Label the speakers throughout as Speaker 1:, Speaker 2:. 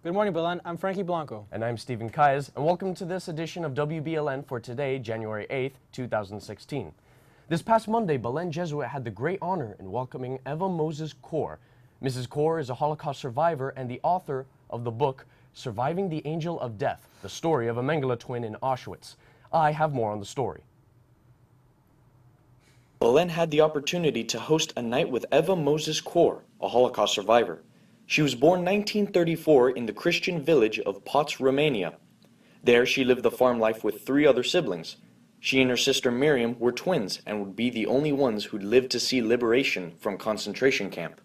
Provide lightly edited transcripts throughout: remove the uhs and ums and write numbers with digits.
Speaker 1: Good morning, Belen. I'm Frankie Blanco.
Speaker 2: And I'm Stephen Kaez, and welcome to this edition of WBLN for today, January 8th, 2016. This past Monday, Belen Jesuit had the great honor in welcoming Eva Mozes Kor. Mrs. Kor is a Holocaust survivor and the author of the book, Surviving the Angel of Death, the story of a Mengele twin in Auschwitz. I have more on the story.
Speaker 3: Belen had the opportunity to host a night with Eva Mozes Kor, a Holocaust survivor. She was born 1934 in the Christian village of Pots, Romania. There she lived the farm life with 3 other siblings. She and her sister Miriam were twins and would be the only ones who'd lived to see liberation from concentration camp.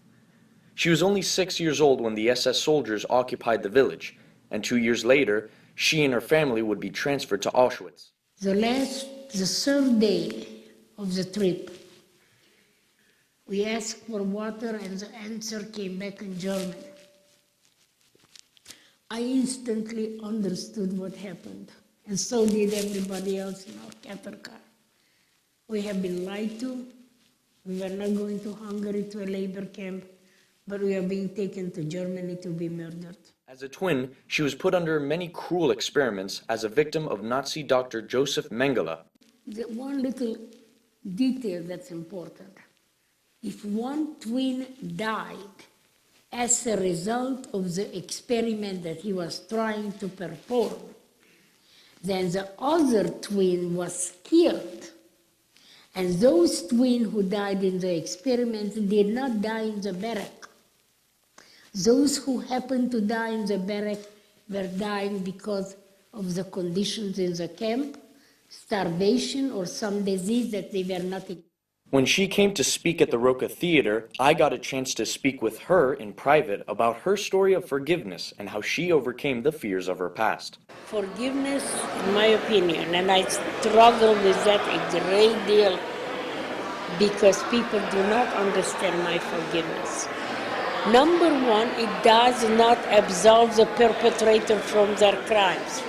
Speaker 3: She was only 6 years old when the SS soldiers occupied the village, and 2 years later, she and her family would be transferred to Auschwitz.
Speaker 4: The 3rd day of the trip, we asked for water and the answer came back in German. I instantly understood what happened, and so did everybody else in our cattle car. We have been lied to. We were not going to Hungary to a labor camp, but we are being taken to Germany to be murdered.
Speaker 3: As a twin, she was put under many cruel experiments as a victim of Nazi Dr. Joseph Mengele.
Speaker 4: The one little detail that's important. If one twin died as a result of the experiment that he was trying to perform, then the other twin was killed. And those twins who died in the experiment did not die in the barrack. Those who happened to die in the barrack were dying because of the conditions in the camp, starvation, or some disease that they were not.
Speaker 3: When she came to speak at the Roca Theater, I got a chance to speak with her in private about her story of forgiveness and how she overcame the fears of her past.
Speaker 4: Forgiveness, in my opinion, and I struggle with that a great deal because people do not understand my forgiveness. Number one, it does not absolve the perpetrator from their crimes.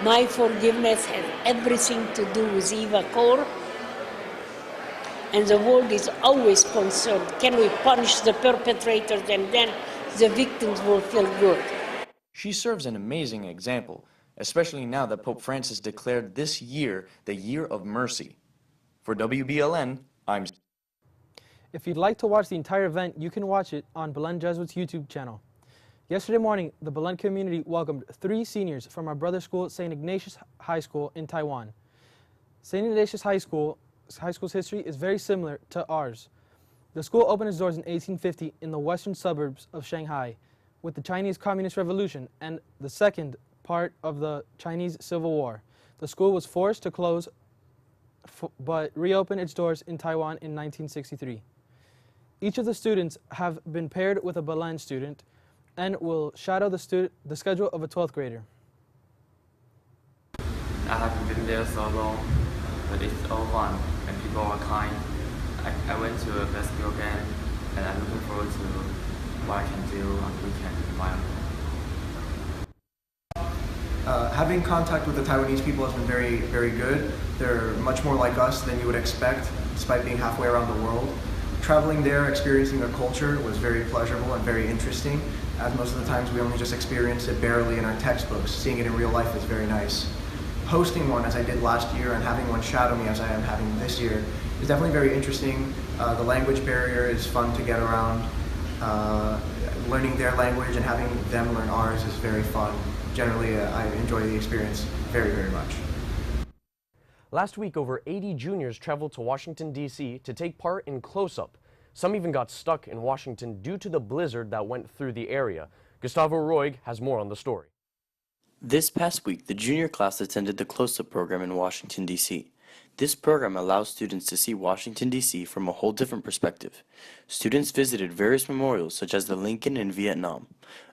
Speaker 4: My forgiveness has everything to do with Eva Kor, and the world is always concerned, can we punish the perpetrators and then the victims will feel good.
Speaker 3: She serves an amazing example, especially now that Pope Francis declared this year the Year of Mercy. For WBLN, I'm...
Speaker 1: If you'd like to watch the entire event, you can watch it on Belen Jesuit's YouTube channel. Yesterday morning, the Belen community welcomed 3 seniors from our brother school, St. Ignatius High School in Taiwan. St. Ignatius High School's history is very similar to ours. The school opened its doors in 1850 in the western suburbs of Shanghai with the Chinese Communist Revolution and the second part of the Chinese Civil War. The school was forced to close but reopened its doors in Taiwan in 1963. Each of the students have been paired with a Belen student and will shadow the schedule of a 12th grader.
Speaker 5: I haven't been there so long, but it's all fun and people are kind. I went to a basketball game and I'm looking forward to what I can do on the weekend in my own.
Speaker 6: Having contact with the Taiwanese people has been very, very good. They're much more like us than you would expect, despite being halfway around the world. Traveling there, experiencing their culture was very pleasurable and very interesting, as most of the times we only just experience it barely in our textbooks. Seeing it in real life is very nice. Hosting one, as I did last year, and having one shadow me as I am having this year, is definitely very interesting. The language barrier is fun to get around. Learning their language and having them learn ours is very fun. Generally, I enjoy the experience very, very much.
Speaker 2: Last week, over 80 juniors traveled to Washington, D.C. to take part in Close-Up. Some even got stuck in Washington due to the blizzard that went through the area. Gustavo Roig has more on the story.
Speaker 7: This past week, the junior class attended the Close-Up program in Washington, D.C. This program allows students to see Washington, D.C. from a whole different perspective. Students visited various memorials such as the Lincoln in Vietnam.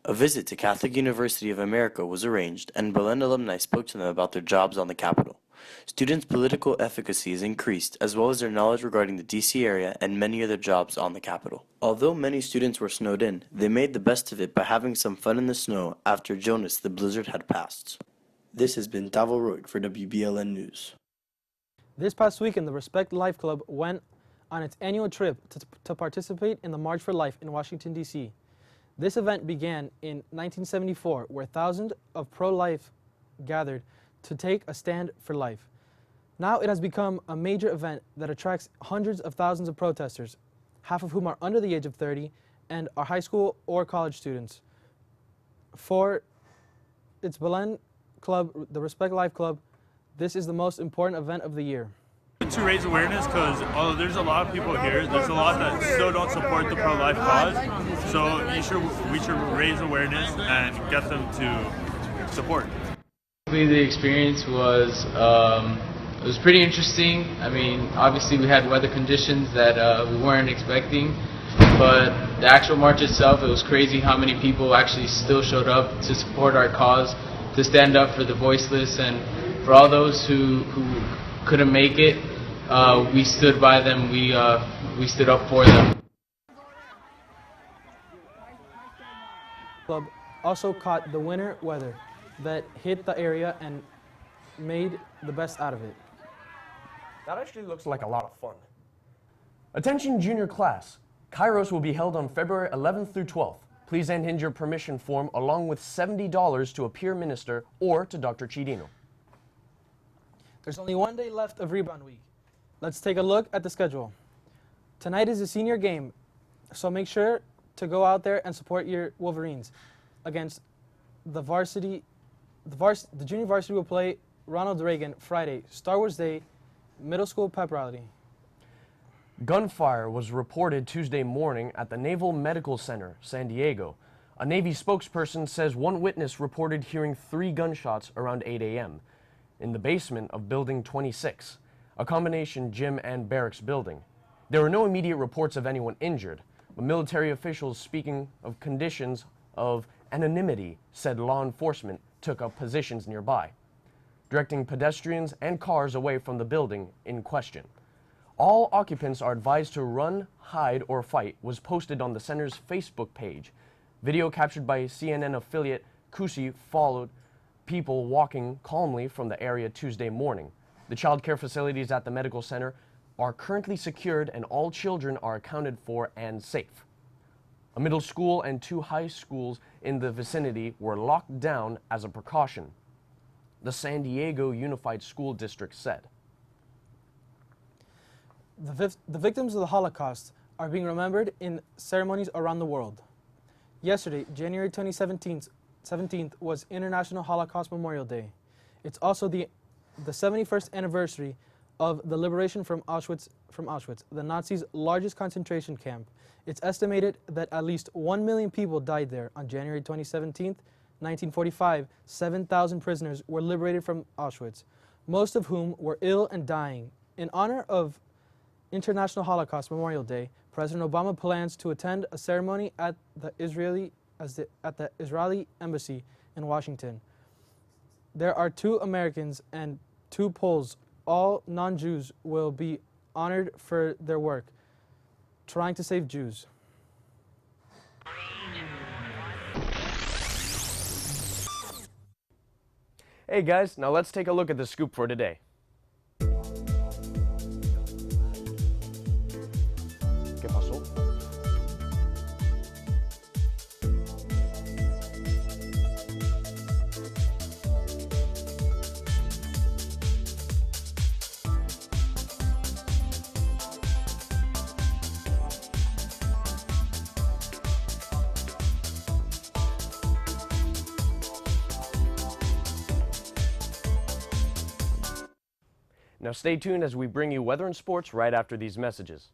Speaker 7: A visit to Catholic University of America was arranged, and Belen alumni spoke to them about their jobs on the Capitol. Students' political efficacy is increased, as well as their knowledge regarding the D.C. area and many other jobs on the Capitol. Although many students were snowed in, they made the best of it by having some fun in the snow after Jonas the blizzard had passed. This has been Tavo Roig for WBLN News.
Speaker 1: This past weekend, the Respect Life Club went on its annual trip to participate in the March for Life in Washington, D.C. This event began in 1974, where thousands of pro-life gathered to take a stand for life. Now it has become a major event that attracts hundreds of thousands of protesters, half of whom are under the age of 30 and are high school or college students. For its Belen club, the Respect Life Club, this is the most important event of the year.
Speaker 8: To raise awareness, because although there's a lot of people here, there's a lot that still don't support the pro-life cause. So we should raise awareness and get them to support.
Speaker 9: The experience was it was pretty interesting. I mean, obviously we had weather conditions that we weren't expecting, but the actual march itself, it was crazy how many people actually still showed up to support our cause, to stand up for the voiceless, and for all those who couldn't make it. We stood by them. We stood up for them.
Speaker 1: Club also caught the winter weather that hit the area and made the best out of it.
Speaker 2: That actually looks like a lot of fun. Attention junior class. Kairos will be held on February 11th through 12th. Please hand in your permission form along with $70 to a peer minister or to Dr. Chirino.
Speaker 1: There's only one day left of rebound week. Let's take a look at the schedule. Tonight is a senior game, so make sure to go out there and support your Wolverines against the varsity. The junior varsity will play Ronald Reagan Friday, Star Wars Day, middle school pep rally.
Speaker 2: Gunfire was reported Tuesday morning at the Naval Medical Center, San Diego. A Navy spokesperson says one witness reported hearing 3 gunshots around 8 a.m. in the basement of Building 26, a combination gym and barracks building. There were no immediate reports of anyone injured, but military officials speaking of conditions of anonymity said law enforcement took up positions nearby, directing pedestrians and cars away from the building in question. All occupants are advised to run, hide, or fight was posted on the center's Facebook page. Video captured by CNN affiliate Kusi followed people walking calmly from the area Tuesday morning. The child care facilities at the medical center are currently secured and all children are accounted for and safe. A middle school and 2 high schools in the vicinity were locked down as a precaution, the San Diego Unified School District said.
Speaker 1: The victims of the Holocaust are being remembered in ceremonies around the world. Yesterday, January 17th was International Holocaust Memorial Day. It's also the 71st anniversary of the liberation from Auschwitz, the Nazis' largest concentration camp. It's estimated that at least 1 million people died there on January 17th, 1945. 7,000 prisoners were liberated from Auschwitz, most of whom were ill and dying. In honor of International Holocaust Memorial Day, President Obama plans to attend a ceremony at the Israeli embassy in Washington. There are 2 Americans and 2 Poles. All non-Jews will be honored for their work trying to save Jews.
Speaker 2: Hey guys, now let's take a look at the scoop for today. ¿Qué pasó? Now stay tuned as we bring you weather and sports right after these messages.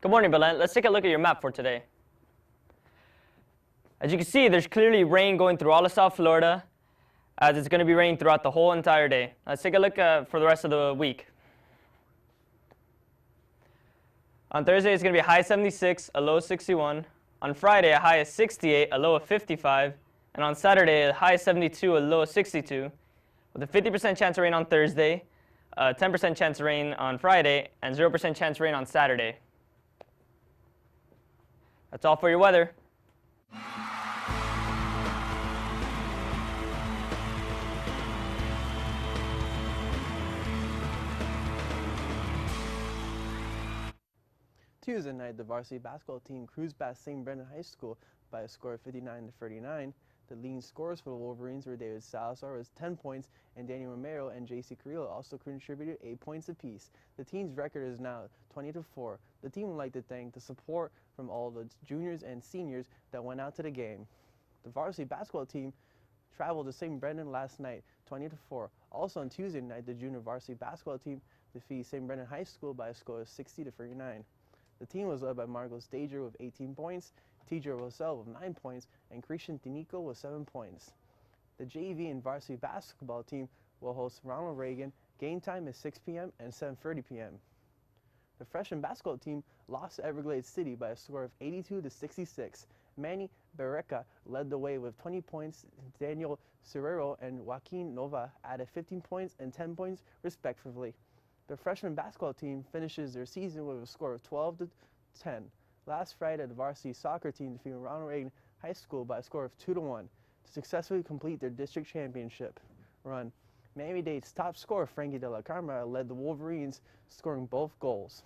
Speaker 10: Good morning, Belen. Let's take a look at your map for today. As you can see, there's clearly rain going through all of South Florida, as it's going to be raining throughout the whole entire day. Let's take a look for the rest of the week. On Thursday, it's going to be a high 76, a low 61. On Friday, a high of 68, a low of 55. And on Saturday, a high of 72, a low of 62. With a 50% chance of rain on Thursday, a 10% chance of rain on Friday, and 0% chance of rain on Saturday. That's all for your weather.
Speaker 11: Tuesday night, the varsity basketball team cruised past St. Brendan High School by a score of 59-39. The leading scorers for the Wolverines were David Salazar with 10 points, and Daniel Romero and J.C. Carrillo also contributed 8 points apiece. The team's record is now 20-4. The team would like to thank the support from all the juniors and seniors that went out to the game. The varsity basketball team traveled to St. Brendan last night, 20-4. Also on Tuesday night, the junior varsity basketball team defeated St. Brendan High School by a score of 60-39. The team was led by Marcos Dager with 18 points, TJ Rosell with 9 points, and Christian Tinico with 7 points. The JV and varsity basketball team will host Ronald Reagan. Game time is 6 p.m. and 7:30 p.m. The freshman basketball team lost to Everglades City by a score of 82-66. Manny Bereca led the way with 20 points. Daniel Serrero and Joaquin Nova added 15 points and 10 points respectively. The freshman basketball team finishes their season with a score of 12-10. Last Friday, the varsity soccer team defeated Ronald Reagan High School by a score of 2-1 to successfully complete their district championship run. Miami-Dade's top scorer, Frankie De La Camara, led the Wolverines, scoring both goals.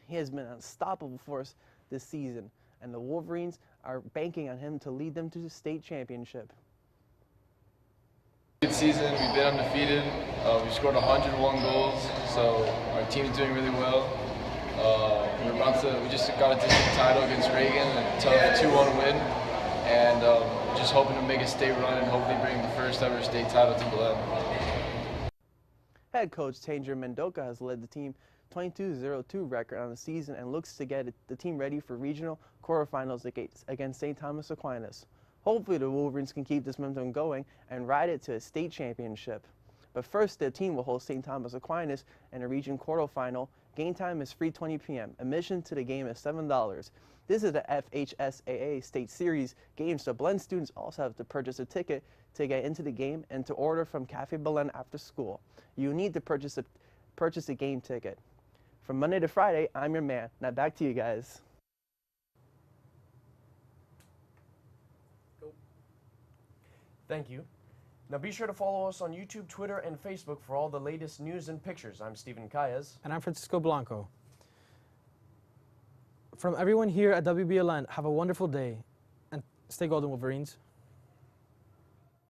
Speaker 11: He has been an unstoppable force this season, and the Wolverines are banking on him to lead them to the state championship.
Speaker 12: Good season. We've been undefeated. We've scored 101 goals, so our team is doing really well. We just got a district title against Reagan, a tough 2-1 win, and just hoping to make a state run and hopefully bring the first ever state title to Belen.
Speaker 11: Head coach Tanger Mendoza has led the team 22-02 record on the season and looks to get the team ready for regional quarterfinals against St. Thomas Aquinas. Hopefully the Wolverines can keep this momentum going and ride it to a state championship. But first, the team will host St. Thomas Aquinas in a region quarterfinal. Game time is 3:20 p.m. Admission to the game is $7. This is the FHSAA State Series game, so Belen students also have to purchase a ticket to get into the game and to order from Cafe Belen after school. You need to purchase a game ticket. From Monday to Friday, I'm your man. Now back to you guys.
Speaker 2: Thank you. Now be sure to follow us on YouTube, Twitter, and Facebook for all the latest news and pictures. I'm Stephen Calles.
Speaker 1: And I'm Francisco Blanco. From everyone here at WBLN, have a wonderful day and stay golden, Wolverines.